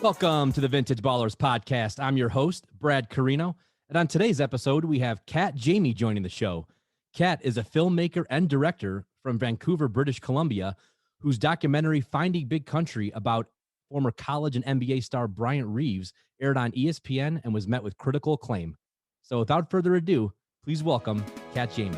Welcome to the Vintage Ballers podcast. I'm your host, Brad Coreno. And on today's episode, we have Kat Jayme joining the show. Kat is a filmmaker and director from Vancouver, British Columbia, whose documentary Finding Big Country about former college and NBA star Bryant Reeves aired on ESPN and was met with critical acclaim. So without further ado, please welcome Kat Jayme.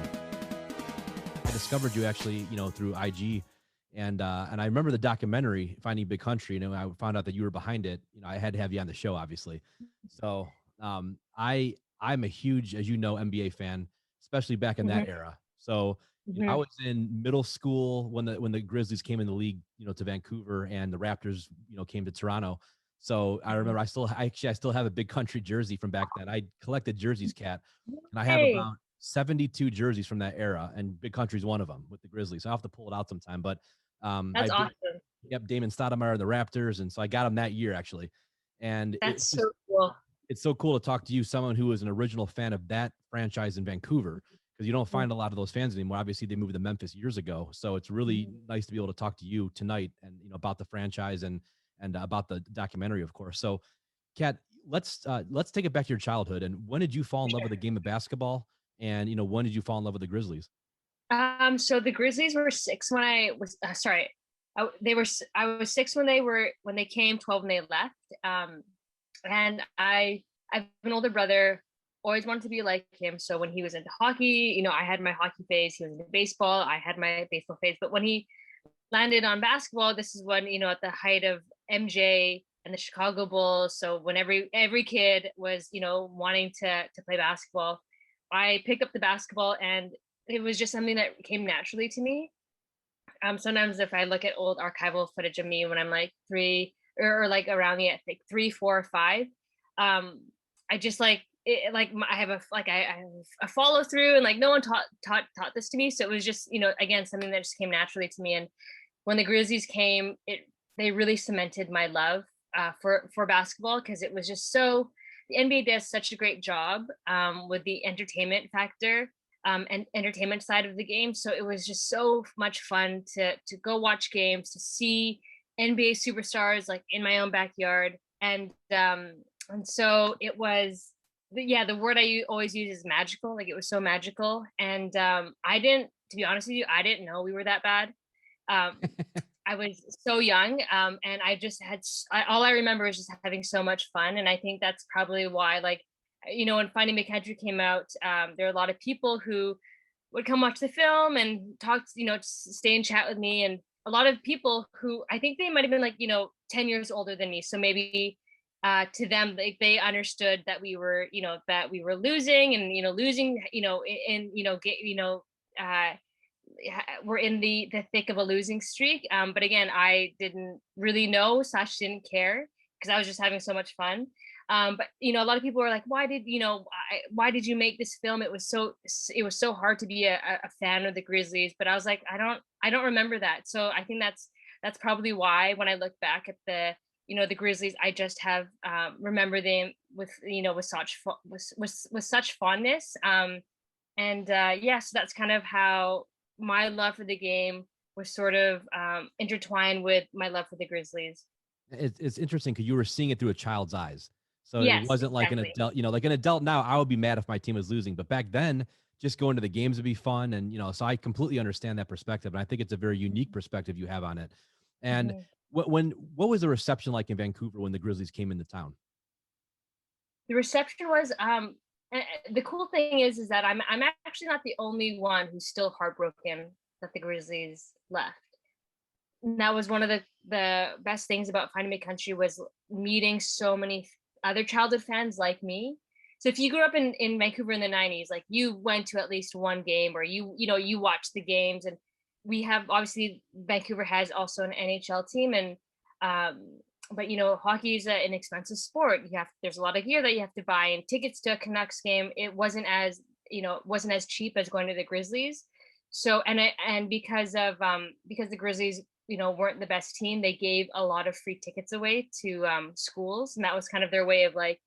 I discovered you actually, through IG. And I remember the documentary Finding Big Country, I found out that you were behind it. I had to have you on the show, obviously. So I'm a huge, as you know, NBA fan, especially back in that era. So I was in middle school when the Grizzlies came in the league, to Vancouver, and the Raptors, came to Toronto. So I remember I still have a Big Country jersey from back then. I collected jerseys, Kat, and I have about 72 jerseys from that era, and Big Country's one of them with the Grizzlies. So I'll have to pull it out sometime, but that's awesome. Yep, Damon Stoudemire and the Raptors, and so I got him that year actually. And that's so cool. It's so cool to talk to you, someone who was an original fan of that franchise in Vancouver, because you don't find a lot of those fans anymore. Obviously, they moved to Memphis years ago, so it's really nice to be able to talk to you tonight and about the franchise and about the documentary, of course. So, Kat, let's take it back to your childhood. And when did you fall in love with the game of basketball? And when did you fall in love with the Grizzlies? So the Grizzlies were 6 when I was I was 6 when they came, 12 when they left. And I have an older brother, always wanted to be like him. So when he was into hockey, I had my hockey phase. He was into baseball. I had my baseball phase. But when he landed on basketball, this is when, at the height of MJ and the Chicago Bulls. So when every kid was, wanting to play basketball, I picked up the basketball, and it was just something that came naturally to me. Sometimes if I look at old archival footage of me when I'm like 3 or like around the I think 3, 4, or 5, I just like it, like I have a follow through, and like no one taught this to me. So it was just, again, something that just came naturally to me. And when the Grizzlies came, they really cemented my love for basketball, because it was just so, the NBA does such a great job with the entertainment factor and entertainment side of the game. So it was just so much fun to go watch games, to see NBA superstars like in my own backyard. And so it was, the word I always use is magical. Like, it was so magical. And to be honest with you, I didn't know we were that bad. I was so young, and I just all I remember is just having so much fun. And I think that's probably why, like, when Finding Big Country came out, there are a lot of people who would come watch the film and talk, stay and chat with me. And a lot of people who I think they might have been like, 10 years older than me. So maybe to them, like, they understood that we were, losing, and, losing, we're in the thick of a losing streak. But again, I didn't really know / didn't care, because I was just having so much fun. But a lot of people were like, why did you make this film? It was so hard to be a fan of the Grizzlies. But I was like, I don't remember that. So I think that's probably why, when I look back at the Grizzlies, I just have remember them with such fondness. So that's kind of how my love for the game was sort of intertwined with my love for the Grizzlies. It's interesting because you were seeing it through a child's eyes. So yes, it wasn't like exactly. an adult, like an adult now, I would be mad if my team was losing. But back then, just going to the games would be fun. And, so I completely understand that perspective. And I think it's a very unique perspective you have on it. And what was the reception like in Vancouver when the Grizzlies came into town? The reception was, the cool thing is that I'm actually not the only one who's still heartbroken that the Grizzlies left. And that was one of the best things about Finding Big Country, was meeting so many other childhood fans like me. So if you grew up in Vancouver in the 90s, like, you went to at least one game, or you watched the games. And we have, obviously, Vancouver has also an NHL team, and but hockey is an expensive sport. There's a lot of gear that you have to buy, and tickets to a Canucks game, it wasn't as cheap as going to the Grizzlies. So because the Grizzlies weren't the best team, they gave a lot of free tickets away to schools, and that was kind of their way of, like,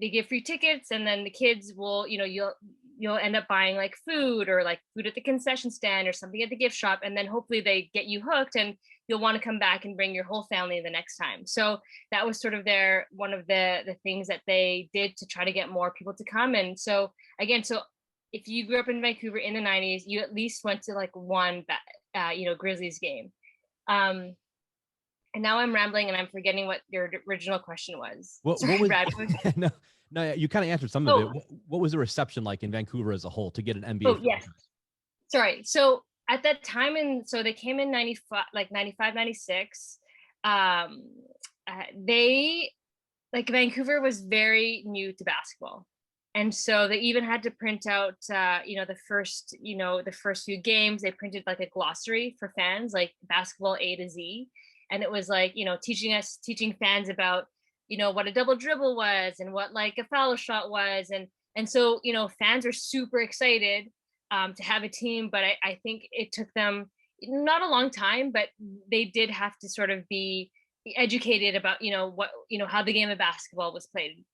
they give free tickets, and then the kids will, you'll end up buying like food, or like food at the concession stand or something at the gift shop, and then hopefully they get you hooked and you'll want to come back and bring your whole family the next time. So that was sort of one of the things that they did to try to get more people to come. And so again, so if you grew up in Vancouver in the 90s, you at least went to like one Grizzlies game. And now I'm rambling and I'm forgetting what your original question was. What was Brad. no, you kind of answered some of it. What was the reception like in Vancouver as a whole to get an NBA? Yes. Sorry. So at that time, so they came in 95, like 95, 96. They, like, Vancouver was very new to basketball. And so they even had to print out, the first few games, they printed like a glossary for fans, like basketball A to Z. And it was like, teaching fans about, what a double dribble was and what like a foul shot was. And so, fans are super excited to have a team, but I think it took them not a long time, but they did have to sort of be educated about, how the game of basketball was played.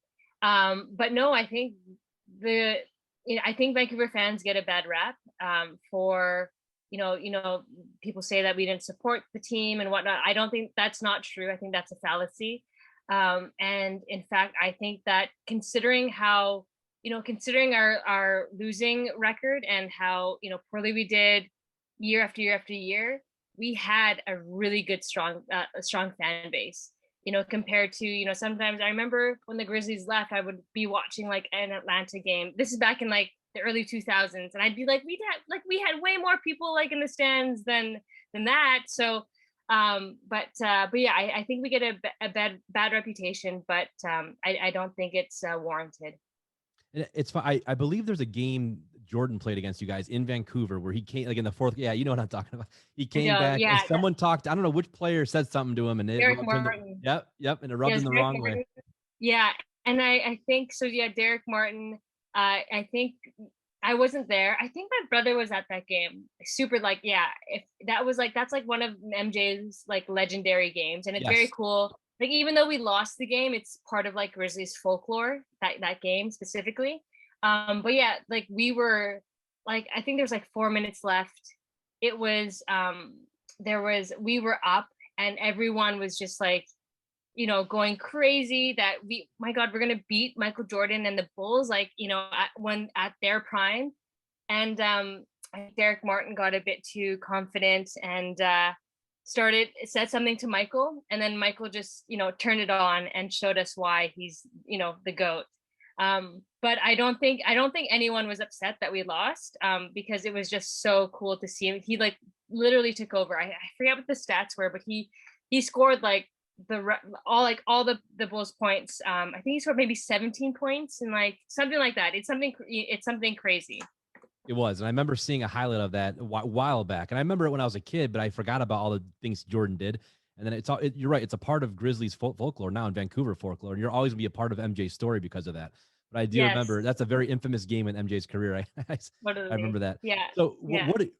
But no, I think I think Vancouver fans get a bad rap for, people say that we didn't support the team and whatnot. I don't think that's not true. I think that's a fallacy. And in fact, I think that considering our losing record and how, poorly we did year after year after year, we had a really good, strong fan base. Compared to, sometimes I remember when the Grizzlies left, I would be watching like an Atlanta game. This is back in like the early 2000s. And I'd be like, we had way more people like in the stands than that. So, but yeah, I think we get a bad reputation, but I don't think it's warranted. It's fine. I believe there's a game Jordan played against you guys in Vancouver where he came like in the fourth. Yeah, you know what I'm talking about. He came back and someone talked. I don't know which player said something to him, and it rubbed him. Yep, and it rubbed him the wrong way. Yeah, and I think so. Yeah, Derek Martin. I think I wasn't there. I think my brother was at that game. Super, like, yeah. If that was like, that's like one of MJ's like legendary games, and it's very cool. Like, even though we lost the game, it's part of like Grizzlies folklore, that game specifically. But yeah, like we were like, I think there's like 4 minutes left. It was, we were up and everyone was just like, going crazy that my God, we're going to beat Michael Jordan and the Bulls, like, at their prime. And Derek Martin got a bit too confident and said something to Michael, and then Michael just, turned it on and showed us why he's, the GOAT. But I don't think anyone was upset that we lost, because it was just so cool to see him. He like literally took over. I forget what the stats were, but he scored like all the Bulls points. I think he scored maybe 17 points and like something like that. It's something crazy. It was. And I remember seeing a highlight of that a while back. And I remember it when I was a kid, but I forgot about all the things Jordan did. And then you're right. It's a part of Grizzlies folklore now in Vancouver folklore. And you're always gonna be a part of MJ's story because of that. But I do remember that's a very infamous game in MJ's career. I remember that. Yeah. So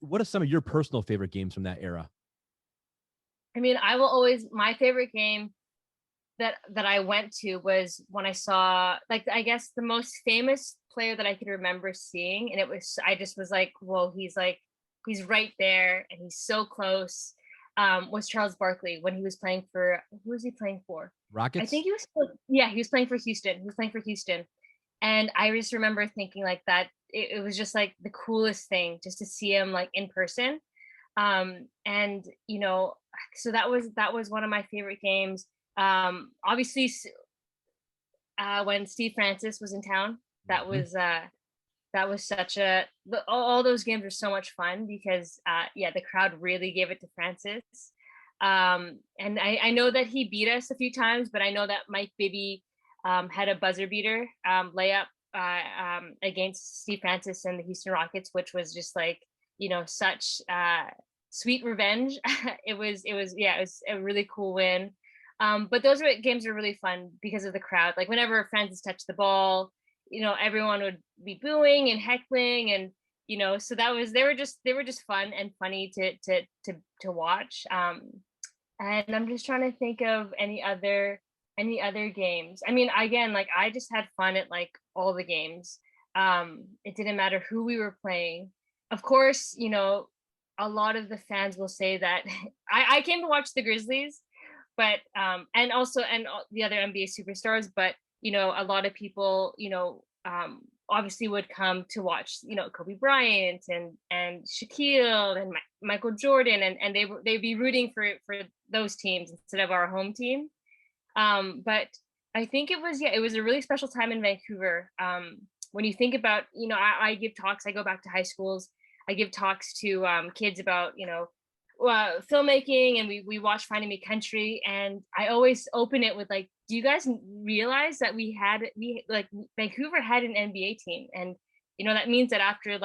what are some of your personal favorite games from that era? I mean, my favorite game that I went to was when I saw, like, I guess the most famous player that I could remember seeing. And I just was like, whoa, he's right there and he's so close. Was Charles Barkley when he was playing for, who was he playing for? Rockets? I think he was playing for Houston. And I just remember thinking like that, it was just like the coolest thing just to see him like in person. And, so that was one of my favorite games. Obviously, when Steve Francis was in town, that was all those games were so much fun because, the crowd really gave it to Francis. And I know that he beat us a few times, but I know that Mike Bibby had a buzzer beater layup against Steve Francis and the Houston Rockets, which was just like, such sweet revenge. It was a really cool win. But those games were really fun because of the crowd. Like whenever Francis touched the ball, everyone would be booing and heckling, and so they were just fun and funny to watch. And I'm just trying to think of any other any other games. I mean, again, like I just had fun at like all the games. It didn't matter who we were playing. Of course, you know, a lot of the fans will say that I came to watch the Grizzlies, but and also the other NBA superstars, but you know, a lot of people, you know, obviously would come to watch, you know, Kobe Bryant and Shaquille and Michael Jordan, and they'd be rooting for those teams instead of our home team. But I think it was a really special time in Vancouver. When you think about, you know, I give talks, I go back to high schools, I give talks to kids about, you know, filmmaking, and we watch Finding Me Country, and I always open it with like, do you guys realize that we like Vancouver had an NBA team? And you know, that means that after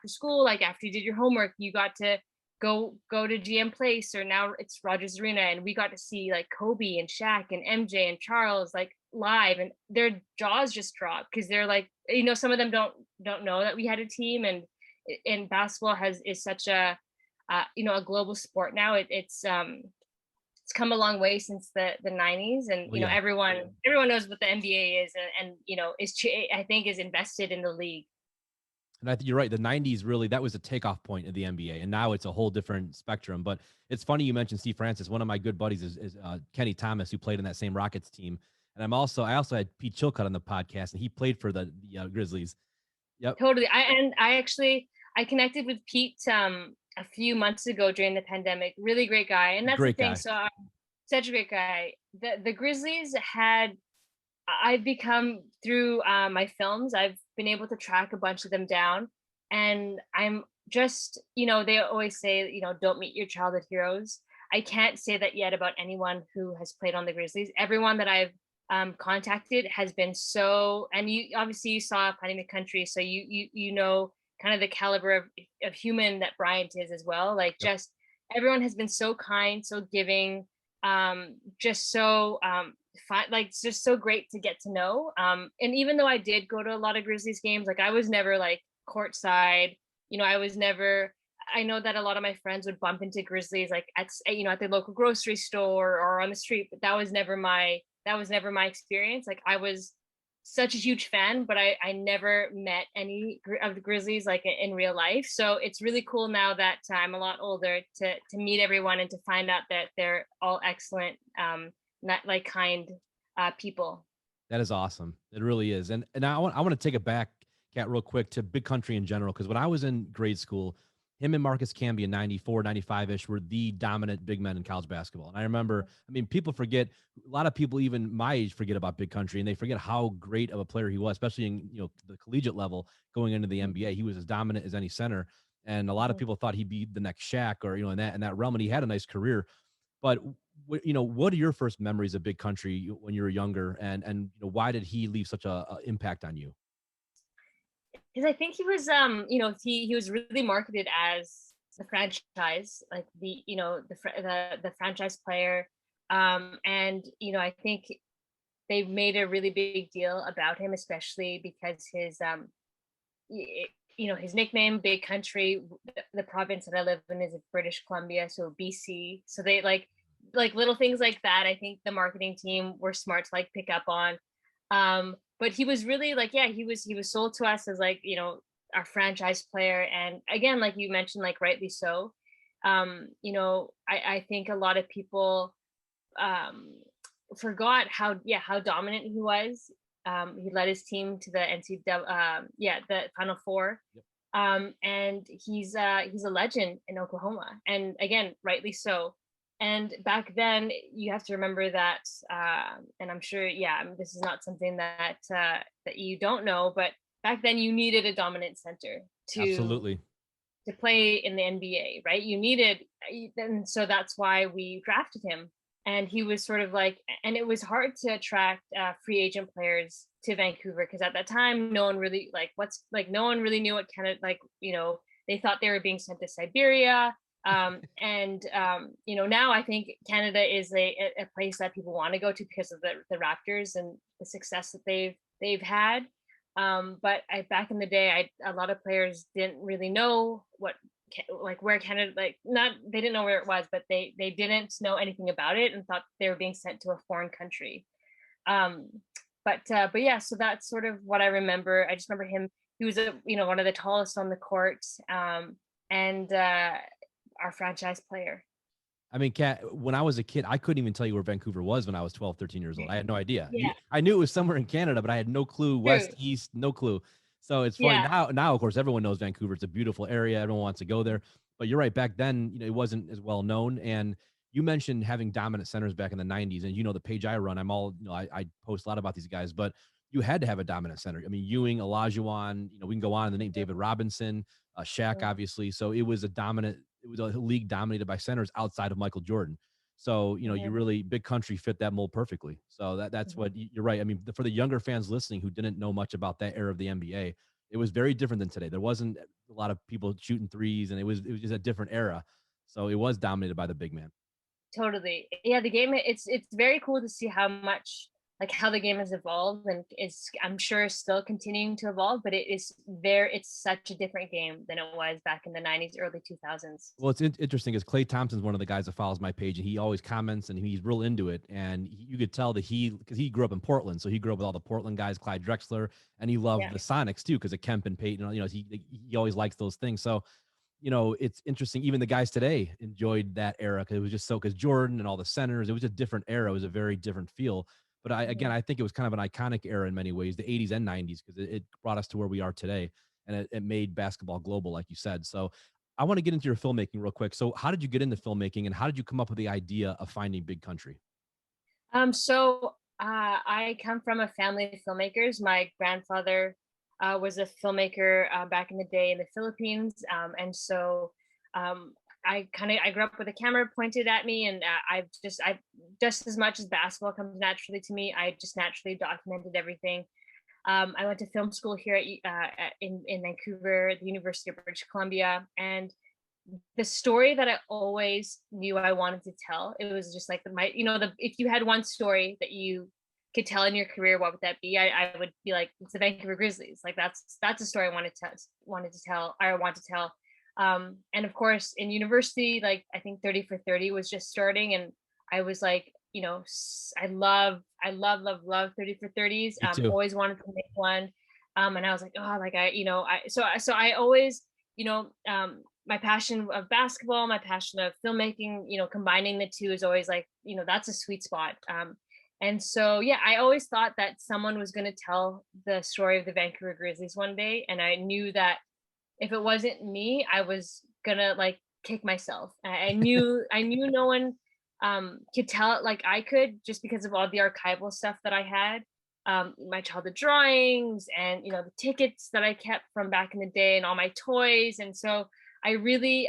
school, like after you did your homework, you got to go to GM Place, or now it's Rogers Arena, and we got to see like Kobe and Shaq and MJ and Charles like live, and their jaws just dropped because they're like, you know, some of them don't know that we had a team. And basketball is such a you know, a global sport now. It's come a long way since the 90s, and you know, everyone knows what the NBA is, and you know, I think is invested in the league. And I think you're right. The 90s really, that was a takeoff point of the NBA. And now it's a whole different spectrum. But it's funny you mentioned Steve Francis. One of my good buddies is Kenny Thomas, who played in that same Rockets team. And I also had Pete Chilcutt on the podcast, and he played for the Grizzlies. Yep. Totally. I connected with Pete a few months ago during the pandemic. Really great guy. And that's Great the thing. guy. So such a great guy. The Grizzlies I've become through my films, I've been able to track a bunch of them down. And I'm just, you know, they always say, you know, don't meet your childhood heroes. I can't say that yet about anyone who has played on the Grizzlies. Everyone that I've contacted has been so, and you obviously you saw Finding the Country, so you know kind of the caliber of human that Bryant is as well. Like just everyone has been so kind, so giving, just so fun, like it's just so great to get to know. And even though I did go to a lot of Grizzlies games, like I was never like courtside, you know, I know that a lot of my friends would bump into Grizzlies like at, you know, at the local grocery store or on the street, but that was never my experience. Like I was such a huge fan, but I never met any of the Grizzlies like in real life. So it's really cool now that I'm a lot older to meet everyone and to find out that they're all excellent, not like kind people. That is awesome. It really is. And I want to take it back, Kat, real quick to Big Country in general, because when I was in grade school, him and Marcus Camby in 94, 95-ish were the dominant big men in college basketball. And I remember, I mean, people forget, a lot of people even my age forget about Big Country, and they forget how great of a player he was, especially in, you know, the collegiate level going into the NBA. He was as dominant as any center. And a lot of people thought he'd be the next Shaq or, you know, in that realm. And he had a nice career. But, you know, what are your first memories of Big Country when you were younger? And you know, why did he leave such a impact on you? Because I think he was you know, he was really marketed as the franchise, like the, you know, the franchise player, and you know, I think they made a really big deal about him, especially because his you know, his nickname Big Country, the province that I live in is British Columbia, so BC, so they like little things like that. I think the marketing team were smart to like pick up on. But he was really like, yeah, he was sold to us as like, you know, our franchise player. And again, like you mentioned, like rightly so. You know, I think a lot of people forgot how dominant he was. He led his team to the NCAA, the Final Four. Yep. And he's a legend in Oklahoma, and again, rightly so. And back then, you have to remember that, and I'm sure, this is not something that that you don't know, but back then you needed a dominant center Absolutely to play in the NBA, right? You needed, and so that's why we drafted him. And he was sort of like, and it was hard to attract free agent players to Vancouver because at that time, no one really no one really knew what kind of, like, you know, they thought they were being sent to Siberia. You know, now I think Canada is a place that people want to go to because of the Raptors and the success that they've had. But back in the day, a lot of players didn't really know where Canada, they didn't know where it was, but they didn't know anything about it and thought they were being sent to a foreign country. But yeah, so that's sort of what I remember. I just remember him. He was one of the tallest on the court, and our franchise player. I mean, Kat, when I was a kid, I couldn't even tell you where Vancouver was when I was 12, 13 years old. I had no idea. Yeah, I knew it was somewhere in Canada, but I had no clue, true. west, east, no clue. So it's funny Yeah, now, of course, everyone knows Vancouver. It's a beautiful area. Everyone wants to go there. But you're right. Back then, it wasn't as well known. And you mentioned having dominant centers back in the 90s. And the page I run, I'm all, I post a lot about these guys, but you had to have a dominant center. I mean, Ewing, Olajuwon, we can go on, the name David Robinson, Shaq, obviously. So it was a league dominated by centers outside of Michael Jordan. So, you really, big country fit that mold perfectly. So that's what you're right. I mean, for the younger fans listening who didn't know much about that era of the NBA, it was very different than today. There wasn't a lot of people shooting threes, and it was just a different era. So it was dominated by the big man. totally. Yeah, the game, it's very cool to see how much, like, how the game has evolved, and it's, I'm sure, still continuing to evolve, but it's such a different game than it was back in the 90s, early 2000s. Well, it's interesting because Clay Thompson's one of the guys that follows my page, and he always comments, and he's real into it. And you could tell that because he grew up in Portland, so he grew up with all the Portland guys, Clyde Drexler, and he loved Yeah. the Sonics too because of Kemp and Peyton. He always likes those things. So it's interesting. Even the guys today enjoyed that era because it was just because Jordan and all the centers, it was a different era. It was a very different feel. But I think it was kind of an iconic era in many ways, the 80s and 90s, because it brought us to where we are today. And it made basketball global, like you said. So I want to get into your filmmaking real quick. So how did you get into filmmaking, and how did you come up with the idea of finding Big Country? I come from a family of filmmakers. My grandfather was a filmmaker back in the day in the Philippines, and so um, I grew up with a camera pointed at me, and I just as much as basketball comes naturally to me, I just naturally documented everything. I went to film school here in Vancouver, at the University of British Columbia, and the story that I always knew I wanted to tell, it was just like if you had one story that you could tell in your career, what would that be? I would be like, it's the Vancouver Grizzlies. Like that's a story I wanted to tell. I want to tell. And of course, in university, like I think 30 for 30 was just starting, and I was like, I love 30 for 30s. Me too. Always wanted to make one. And I was like, oh, like so I always, my passion of basketball, my passion of filmmaking, combining the two is always like, that's a sweet spot. And so, yeah, I always thought that someone was going to tell the story of the Vancouver Grizzlies one day. And I knew that if it wasn't me, I was gonna like kick myself. I knew no one could tell it like I could, just because of all the archival stuff that I had, my childhood drawings, and the tickets that I kept from back in the day, and all my toys. And so I really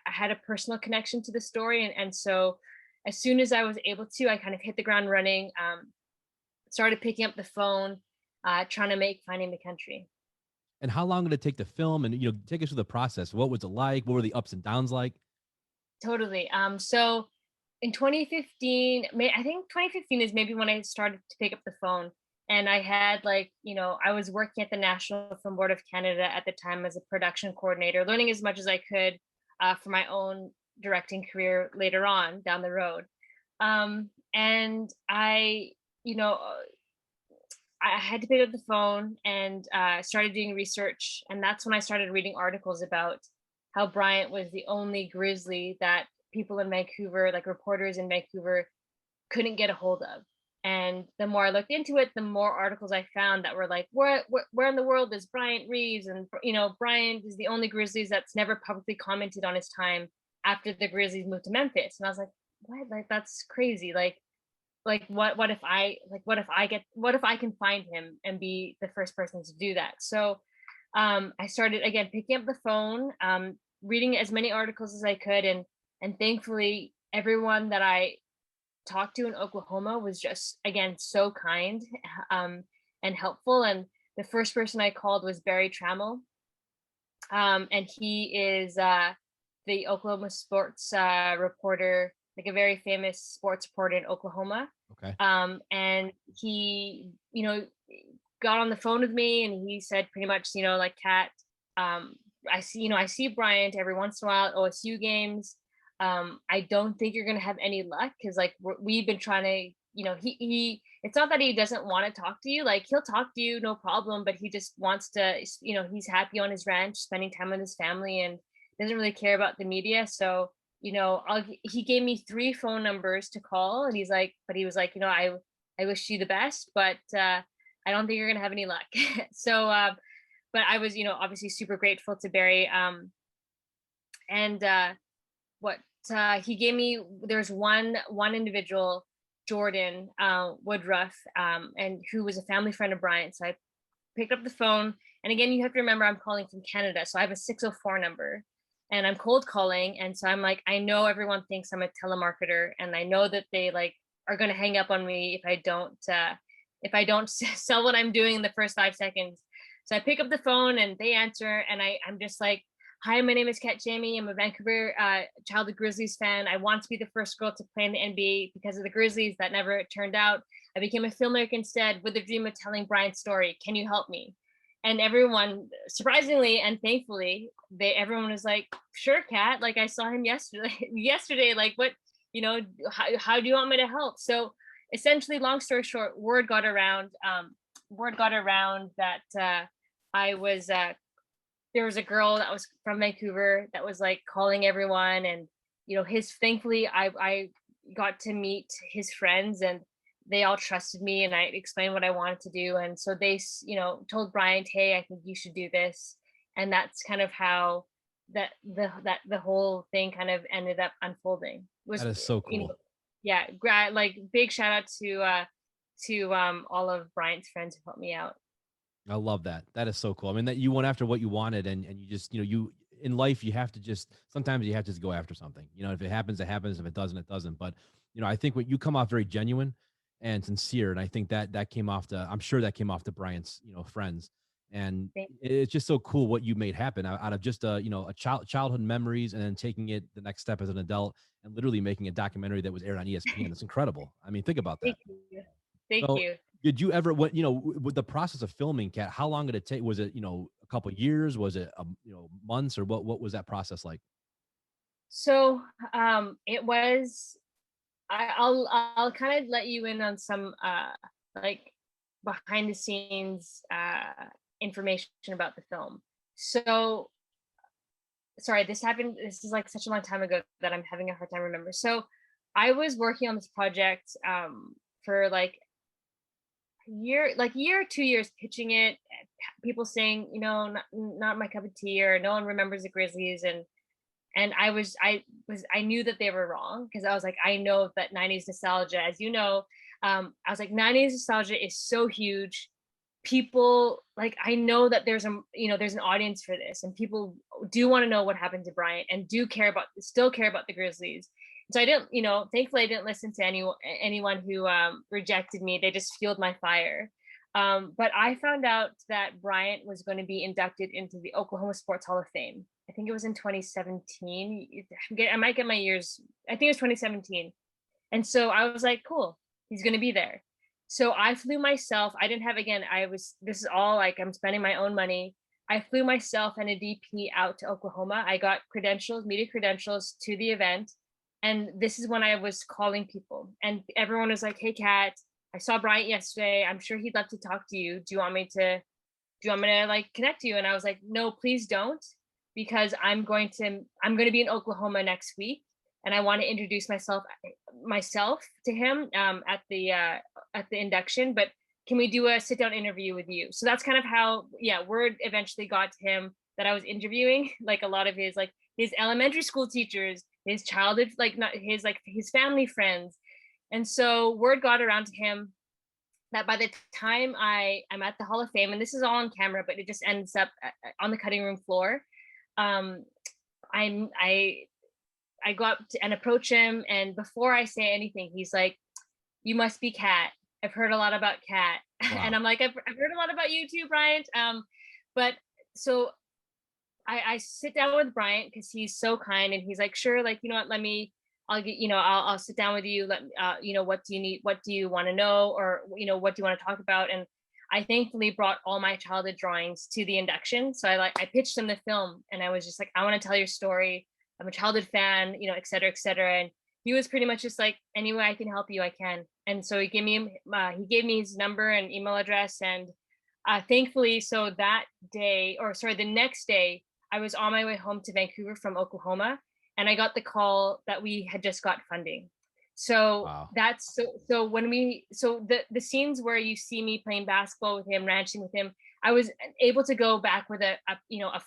had a personal connection to the story, and so as soon as I was able to, I kind of hit the ground running. Started picking up the phone, trying to make Finding the Country. And how long did it take to film? And take us through the process. What was it like? What were the ups and downs like? Totally. So in 2015, I think 2015 is maybe when I started to pick up the phone. And I had I was working at the National Film Board of Canada at the time as a production coordinator, learning as much as I could for my own directing career later on down the road. And I had to pick up the phone and started doing research. And that's when I started reading articles about how Bryant was the only Grizzly that people in Vancouver, like reporters in Vancouver, couldn't get a hold of. And the more I looked into it, the more articles I found that were like, where in the world is Bryant Reeves? And, Bryant is the only Grizzlies that's never publicly commented on his time after the Grizzlies moved to Memphis. And I was like, what? Like, that's crazy. Like what if I can find him and be the first person to do that? So I started again picking up the phone, reading as many articles as I could, and thankfully everyone that I talked to in Oklahoma was just again so kind and helpful. And the first person I called was Barry Trammell, and he is the Oklahoma sports reporter, like a very famous sports reporter in Oklahoma. Okay. And he, got on the phone with me, and he said pretty much, like, Kat, I see Bryant every once in a while at OSU games. I don't think you're going to have any luck, because like we've been trying to he it's not that he doesn't want to talk to you. Like, he'll talk to you, no problem, but he just wants to, he's happy on his ranch, spending time with his family, and doesn't really care about the media. So, he gave me 3 phone numbers to call, and he was like, I wish you the best, but I don't think you're gonna have any luck. So, but I was, obviously super grateful to Barry. And what he gave me, there's one individual, Jordan Woodruff, and who was a family friend of Brian. So I picked up the phone, and again, you have to remember I'm calling from Canada, so I have a 604 number, and I'm cold calling. And so I'm like, I know everyone thinks I'm a telemarketer, and I know that they like are going to hang up on me if I don't sell what I'm doing in the first 5 seconds. So I pick up the phone, and they answer, and I'm just like, hi, my name is Kat Jayme. I'm a Vancouver childhood Grizzlies fan. I want to be the first girl to play in the NBA because of the Grizzlies. That never turned out. I became a filmmaker instead with the dream of telling Brian's story. Can you help me? And everyone, surprisingly and thankfully, everyone was like, sure, Kat. Like, I saw him yesterday. Like, what, how do you want me to help? So essentially, long story short, word got around that I was there was a girl that was from Vancouver that was like calling everyone, and thankfully I got to meet his friends, and they all trusted me, and I explained what I wanted to do, and so they told Brian, hey, I think you should do this. And that's kind of how the whole thing kind of ended up unfolding. That is so cool. Yeah, like, big shout out to all of Brian's friends who helped me out. I love that. That is so cool. I mean, that you went after what you wanted, and you just, you in life, you have to just, sometimes you have to just go after something. If it happens, it happens. If it doesn't, it doesn't. But, I think when you come off very genuine and sincere, and I think that came off I'm sure that came off to Brian's, friends. And it's just so cool what you made happen out of just a childhood memories, and then taking it the next step as an adult and literally making a documentary that was aired on ESPN. It's incredible. I mean, think about that. Thank you. Did you ever, with the process of filming, Kat, how long did it take? Was it, a couple of years? Was it, months, or what was that process like? So, it was, I'll kind of let you in on some, like, behind the scenes, information about the film. So, sorry, this is like such a long time ago that I'm having a hard time remembering. So I was working on this project, for like year or 2 years, pitching it, people saying, not my cup of tea, or no one remembers the Grizzlies. And I knew that they were wrong, because I was like, I know that 90s nostalgia, as I was like, 90s nostalgia is so huge. People, like, I know that there's an audience for this, and people do want to know what happened to Bryant, and still care about the Grizzlies. So I didn't, thankfully I didn't listen to anyone who rejected me. They just fueled my fire. But I found out that Bryant was going to be inducted into the Oklahoma Sports Hall of Fame. I think it was in 2017. I might get my years. I think it was 2017. And so I was like, cool, he's going to be there. So I flew myself. I didn't have, this is all like, I'm spending my own money. I flew myself and a DP out to Oklahoma. I got media credentials to the event. And this is when I was calling people, and everyone was like, hey, Kat, I saw Bryant yesterday. I'm sure he'd love to talk to you. Do you want me to like connect you? And I was like, no, please don't, because I'm going to be in Oklahoma next week, and I want to introduce myself to him at the induction. But can we do a sit down interview with you? So that's kind of how, word eventually got to him that I was interviewing like a lot of his elementary school teachers, his childhood, his family friends. And so word got around to him that by the time I'm at the Hall of Fame, and this is all on camera, but it just ends up on the cutting room floor. I go up and approach him, and before I say anything, he's like, you must be Kat. I've heard a lot about Kat. Wow. And I'm like, I've heard a lot about you too, Bryant. But so I sit down with Bryant, because he's so kind, and he's like, sure, like, I'll sit down with you. What do you need? What do you want to know? Or, what do you want to talk about? And I thankfully brought all my childhood drawings to the induction. So I pitched him the film, and I was just like, I want to tell your story. I'm a childhood fan, et cetera, et cetera. he was pretty much just like, any way I can help you, I can. And so he gave me his number and email address. And thankfully, so that day, or sorry, the next day, I was on my way home to Vancouver from Oklahoma, and I got the call that we had just got funding. So Wow. that's so when we so the scenes where you see me playing basketball with him, ranching with him, I was able to go back with a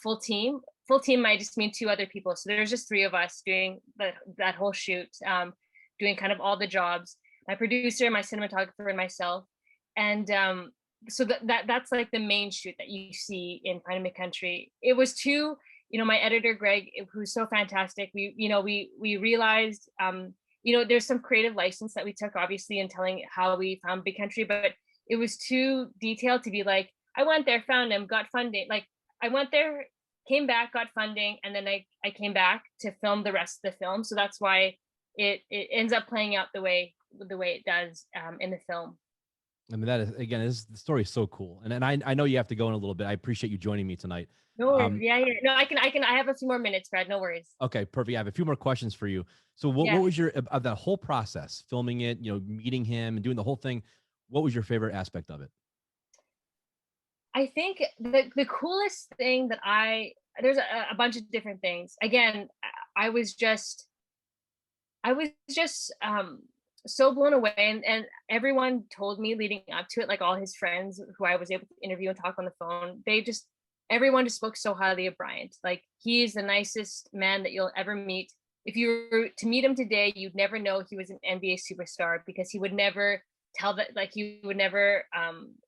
full team. Full team, I just mean two other people. So there's just three of us doing that whole shoot, doing kind of all the jobs. My producer, my cinematographer, and myself. And so that's like the main shoot that you see in Finding McCountry. It was two, my editor Greg, who's so fantastic. We realized, there's some creative license that we took, obviously, in telling how we found Big Country, but it was too detailed to be like, I went there, found him, got funding. Like, I went there, came back, got funding, and then I came back to film the rest of the film. So that's why it ends up playing out the way it does in the film. I mean, that is, again, the story is so cool. And I know you have to go in a little bit. I appreciate you joining me tonight. No worries. Yeah. No, I have a few more minutes, Brad. No worries. Okay, perfect. I have a few more questions for you. So what was your, of that whole process, filming it, meeting him and doing the whole thing, what was your favorite aspect of it? I think the coolest thing that there's a bunch of different things. Again, I was just so blown away, and everyone told me leading up to it, like all his friends who I was able to interview and talk on the phone, everyone just spoke so highly of Bryant. Like, he's the nicest man that you'll ever meet. If you were to meet him today, you'd never know he was an NBA superstar, because he would never tell that, like, he would never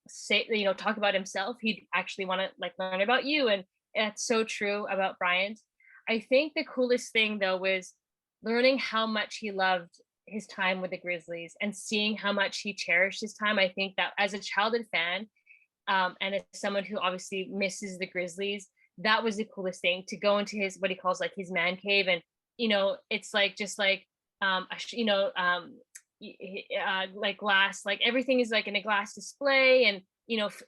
say, talk about himself. He'd actually want to like learn about you. And that's so true about Bryant. I think the coolest thing though was learning how much he loved his time with the Grizzlies and seeing how much he cherished his time. I think that as a childhood fan, and as someone who obviously misses the Grizzlies, that was the coolest thing, to go into his, what he calls like his man cave. And, it's like, just like, like glass, like everything is like in a glass display, and,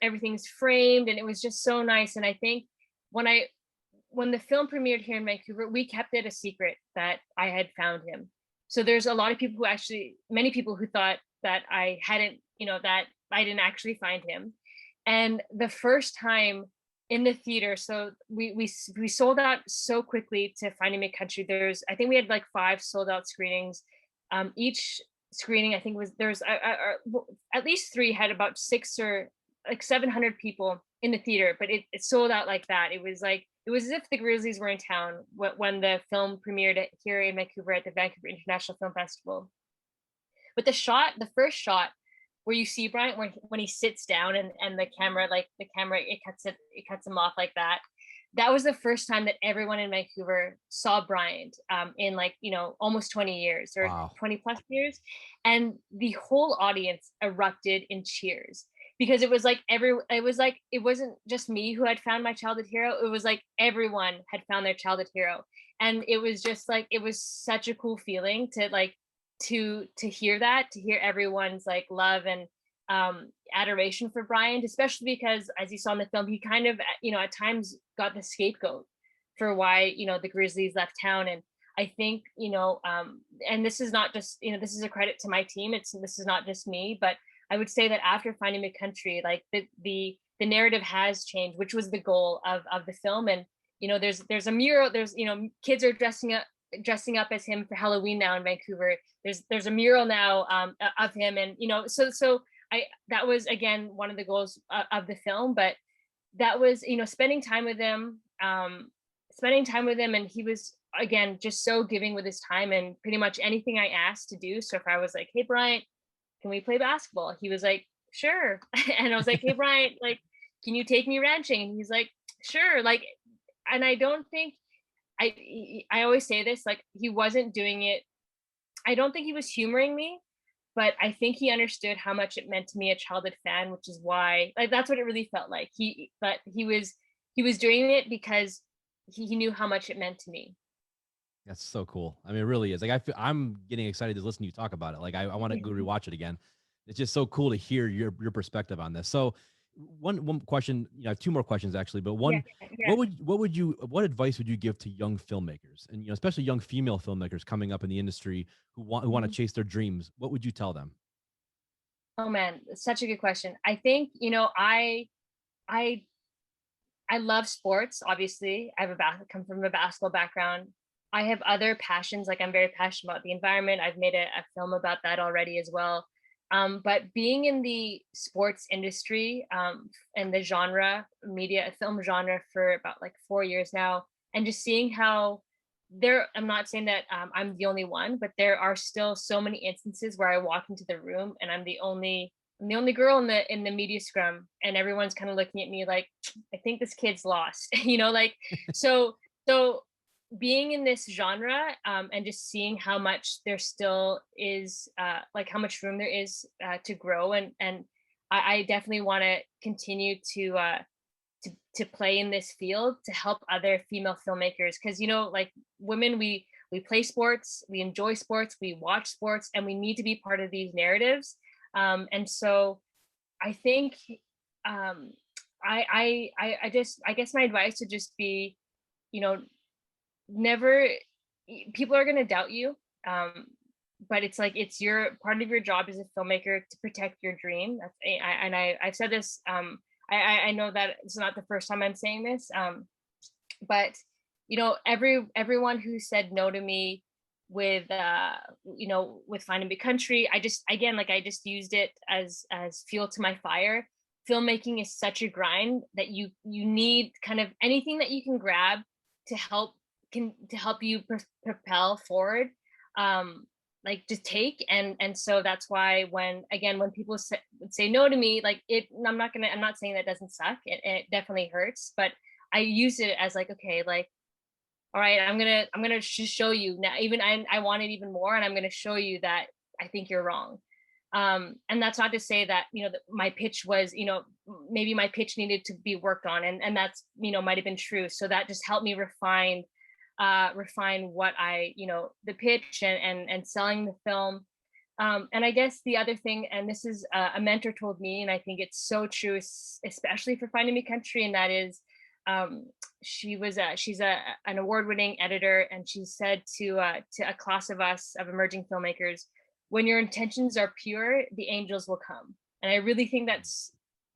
everything's framed, and it was just so nice. And I think when the film premiered here in Vancouver, we kept it a secret that I had found him. So there's a lot of people many people who thought that I hadn't, that I didn't actually find him. And the first time in the theater, so we sold out so quickly to Finding McCountry. I think we had like 5 sold out screenings. Each screening, I think there's at least 3 had about 6 or like 700 people in the theater, but it sold out like that. It was as if the Grizzlies were in town when the film premiered here in Vancouver at the Vancouver International Film Festival. But the first shot where you see Bryant, when he sits down and the camera, it cuts him off like that. That was the first time that everyone in Vancouver saw Bryant in almost 20 years or Wow. 20 plus years. And the whole audience erupted in cheers, because it was like it wasn't just me who had found my childhood hero. It was like everyone had found their childhood hero. And it was just like, it was such a cool feeling to hear that, to hear everyone's like love and adoration for Bryant, especially because, as you saw in the film, he kind of, at times got the scapegoat for why, the Grizzlies left town. And I think, and this is not just, this is a credit to my team. This is not just me, but I would say that after Finding McCountry, like the narrative has changed, which was the goal of the film. And, there's a mural, kids are dressing up as him for Halloween now in Vancouver. There's a mural now of him, and so that was again one of the goals of the film. But that was spending time with him, and he was again just so giving with his time, and pretty much anything I asked to do. So if I was like, hey Bryant, can we play basketball? He was like, sure. And I was like, hey Bryant, like, can you take me ranching? And he's like, sure. Like, and I don't think I always say this, like, he wasn't doing it. I don't think he was humoring me, but I think he understood how much it meant to me, a childhood fan, which is why, like, that's what it really felt like. He was doing it because he knew how much it meant to me. That's so cool. I mean, it really is. Like, I'm getting excited to listen to you talk about it. Like, I want to go rewatch it again. It's just so cool to hear your perspective on this. So One question, I have two more questions actually, but Yeah, one, yeah. what advice would you give to young filmmakers, and especially young female filmmakers coming up in the industry who want to Mhm. chase their dreams? What would you tell them? Oh man, such a good question. I think, I I love sports, obviously. Come from a basketball background. I have other passions, like I'm very passionate about the environment. I've made a film about that already as well. But being in the sports industry, and the film genre for about like 4 years now, and just seeing how I'm not saying that I'm the only one, but there are still so many instances where I walk into the room and I'm the only girl in the media scrum, and everyone's kind of looking at me like, I think this kid's lost, like, so so being in this genre, and just seeing how much there still is, like how much room there is, to grow, and I definitely want to continue to play in this field to help other female filmmakers, because like women, we play sports, we enjoy sports, we watch sports, and we need to be part of these narratives. And so I think, um I guess my advice would just be, you know never people are going to doubt you, um but it's like it's your part of your job as a filmmaker to protect your dream. I've said this, I know that it's not the first time I'm saying this, but everyone who said no to me with, with finding big country, I just, again, like, I just used it as fuel to my fire. Filmmaking is such a grind that you need kind of anything that you can grab to help you propel forward. Like, just take, and so that's why when people say no to me, like, I'm not saying that doesn't suck. It definitely hurts, but I use it as like, okay, like, all right, I'm gonna just show you now. Even I want it even more, and I'm gonna show you that I think you're wrong. And that's not to say that, that my pitch was, maybe my pitch needed to be worked on, and that's, might have been true. So that just helped me refine what the pitch, and selling the film. And I guess the other thing, and this is, a mentor told me, and I think it's so true, especially for Finding Me Country, and that is, um, she's an award-winning editor, and she said to a class of us, of emerging filmmakers, when your intentions are pure, the angels will come. And I really think that's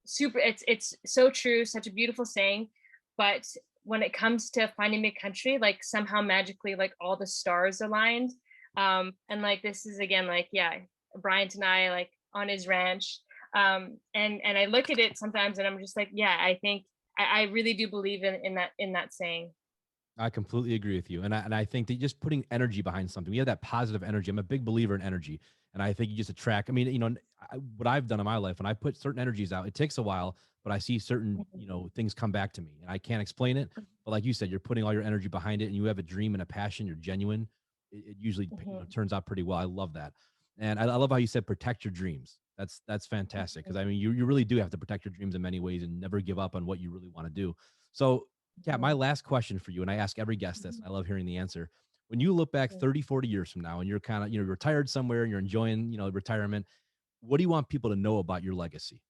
super. It's so true, such a beautiful saying. But when it comes to Finding Me Country, like, somehow magically, like, all the stars aligned. And like, this is, again, like, yeah, Bryant and I, like, on his ranch. And I look at it sometimes and I'm just like, yeah, I think I really do believe in that saying. I completely agree with you. And I think that just putting energy behind something, we have that positive energy. I'm a big believer in energy. And I think you just attract, I mean, what I've done in my life, when I put certain energies out, it takes a while, but I see certain, things come back to me, and I can't explain it. But like you said, you're putting all your energy behind it, and you have a dream and a passion, you're genuine. It usually, Mhm. turns out pretty well. I love that. And I love how you said, protect your dreams. That's fantastic. Cause I mean, you really do have to protect your dreams in many ways and never give up on what you really want to do. So yeah, my Mhm. last question for you, and I ask every guest this, and I love hearing the answer. When you look back Mhm. 30, 40 years from now, and you're kind of, retired somewhere and you're enjoying, retirement, what do you want people to know about your legacy?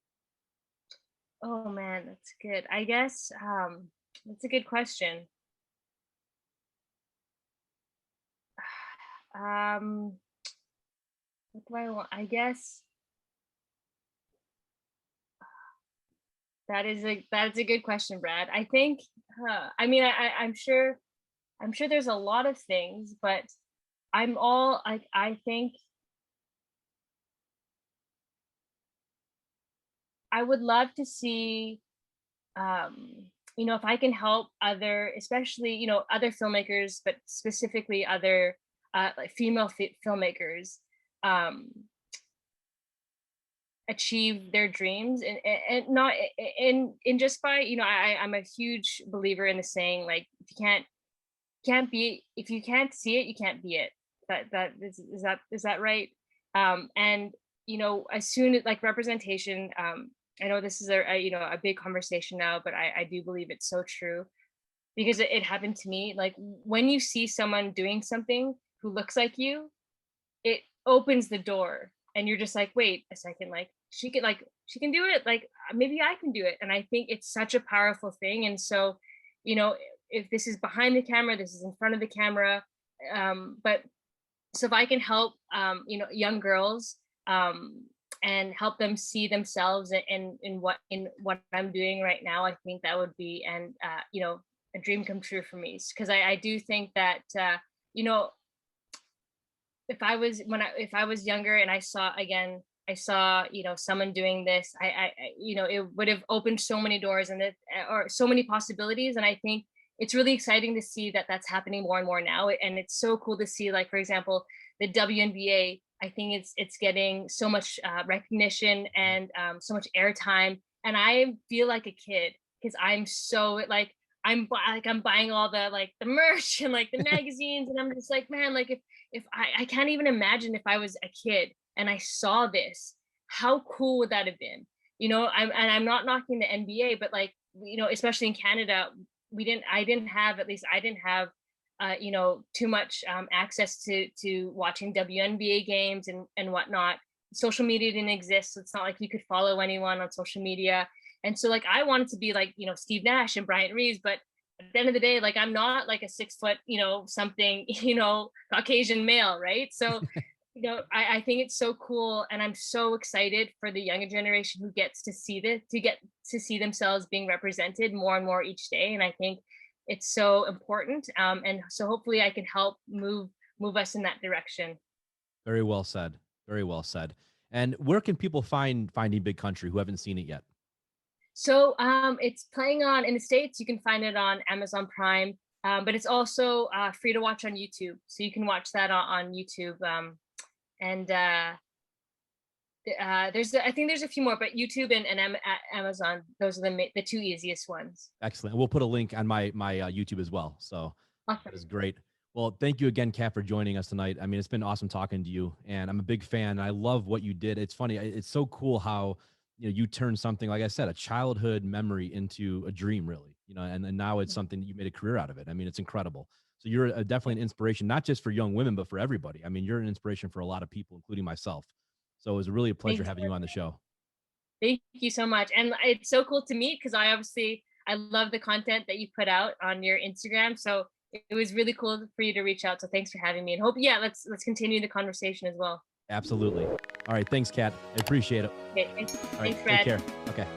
Oh man, that's good. I guess, that's a good question. Um, what do I want? I guess that is a good question, Brad. I think, I mean, I'm sure there's a lot of things, but I think I would love to see, if I can help especially, other filmmakers, but specifically other, like female filmmakers, um, achieve their dreams, and not in just by, I'm a huge believer in the saying, like, if you can't be if you can't see it, you can't be it. Is that right? And as soon as, like, representation, I know this is a big conversation now, but I do believe it's so true, because it happened to me. Like, when you see someone doing something who looks like you, it opens the door, and you're just like, wait a second, like, she can do it. Like maybe I can do it. And I think it's such a powerful thing. And so, you know, if this is behind the camera, this is in front of the camera. But so if I can help, you know, young girls, and help them see themselves in what I'm doing right now, I think that would be, and you know, a dream come true for me. Because I do think that you know, if I was younger and I saw you know, someone doing this, you know, it would have opened so many doors and or so many possibilities. And I think it's really exciting to see that that's happening more and more now. And it's so cool to see, like, for example, the WNBA. I think it's getting so much recognition and so much airtime. And I feel like a kid because I'm so like, I'm buying all the like the merch and like the magazines, and I'm just like, man, like if I can't even imagine if I was a kid and I saw this, how cool would that have been? You know, I'm not knocking the NBA, but like, you know, especially in Canada, I didn't have, at least I didn't have, you know, too much access to watching WNBA games and whatnot. Social media didn't exist, so it's not like you could follow anyone on social media. And so like I wanted to be like, you know, Steve Nash and Bryant Reeves, but at the end of the day, like I'm not like a 6 foot, you know, something, you know, Caucasian male, right? So, you know, I think it's so cool, and I'm so excited for the younger generation who gets to see see themselves being represented more and more each day. And I think it's so important. And so hopefully I can help move us in that direction. Very well said. Very well said. And where can people find Finding Big Country who haven't seen it yet? So it's playing on in the States. You can find it on Amazon Prime, but it's also free to watch on YouTube. So you can watch that on YouTube. And I think there's a few more, but YouTube and Amazon, those are the two easiest ones. Excellent. We'll put a link on my YouTube as well. So Awesome. that is great. Well, thank you again, Kat, for joining us tonight. I mean, it's been awesome talking to you, and I'm a big fan. I love what you did. It's funny. It's so cool how, you know, you turned something, like I said, a childhood memory into a dream, really, you know, and now it's something that you made a career out of it. I mean, it's incredible. So you're definitely an inspiration, not just for young women, but for everybody. I mean, you're an inspiration for a lot of people, including myself. So it was really a pleasure having you on the show. Thank you so much. And it's so cool to meet, because I love the content that you put out on your Instagram. So it was really cool for you to reach out. So thanks for having me, and hope, yeah, let's continue the conversation as well. Absolutely. All right. Thanks, Kat. I appreciate it. Okay. Thanks, All right, Brad. take care. Okay.